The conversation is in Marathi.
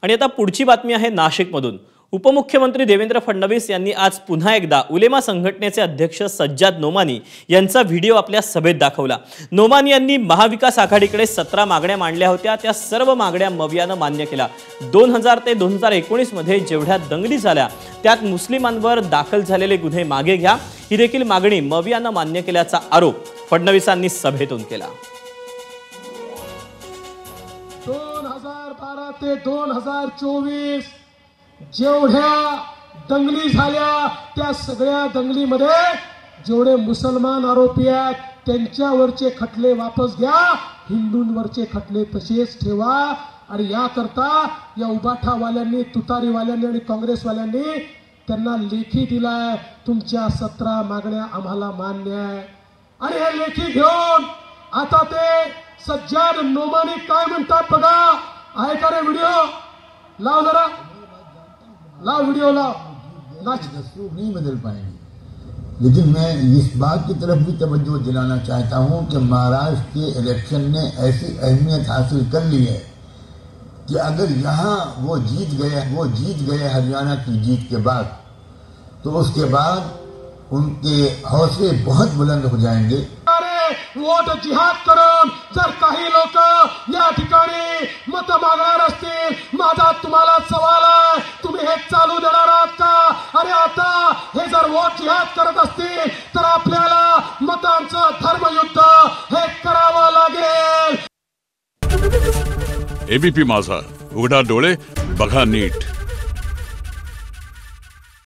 आणि आता पुढची बातमी आहे नाशिकमधून। उपमुख्यमंत्री देवेंद्र फडणवीस यांनी आज पुन्हा एकदा उलेमा संघटनेचे अध्यक्ष सज्जाद नोमानी यांचा व्हिडिओ आपल्या सभेत दाखवला। नोमानी यांनी महाविकास आघाडीकडे 17 मागण्या मांडल्या होत्या, त्या सर्व मागण्या मवियानं मान्य केल्या। 2000 ते 2019 मध्ये जेवढ्या दंगली झाल्या त्यात मुस्लिमांवर दाखल झालेले गुन्हे मागे घ्या, ही देखील मागणी मवियानं मान्य केल्याचा आरोप फडणवीसांनी सभेतून केला। 2012 ते 2024 जेवढ्या दंगली झाल्या त्या सगळ्या दंगलीमध्ये जेवढे मुसलमान आरोपी आहेत त्यांच्यावरचे खटले वापस घ्या, हिंदूंवरचे खटले तसेच ठेवा। आणि याकरता या उबाठावाल्यांनी, तुतारीवाल्यांनी आणि काँग्रेसवाल्यांनी त्यांना लेखी दिलाय, तुमच्या 17 मागण्या आम्हाला मान्य आहे। आणि हे लेखी घेऊन आता ते सज्जाद नोमानी काय म्हणतात बघा, आहे का रे व्हिडिओ? लाव जरा, लाव वीडियो लाव। दस्तूर नहीं बदल पाएंगे, लेकिन मैं इस बात की तरफ भी तवज्जो दिलाना चाहता हूं कि महाराष्ट्र के इलेक्शन ने ऐसी अहमियत हासिल कर ली है कि अगर यहाँ वो जीत गए हरियाणा की जीत के बाद, तो उसके बाद उनके हौसले बहुत बुलंद हो जाएंगे। वोट जिहाद करून जर काही लोक या ठिकाणी मत मागणार असतील, माझा तुम्हाला सवाल आहे, तुम्ही हे चालू देणार आहात का? अरे आता हे जर वोट जिहाद करत असतील तर आपल्याला मतांचं धर्मयुद्ध हे करावं लागेल। एबीपी माझा, उघडा डोळे बघा नीट।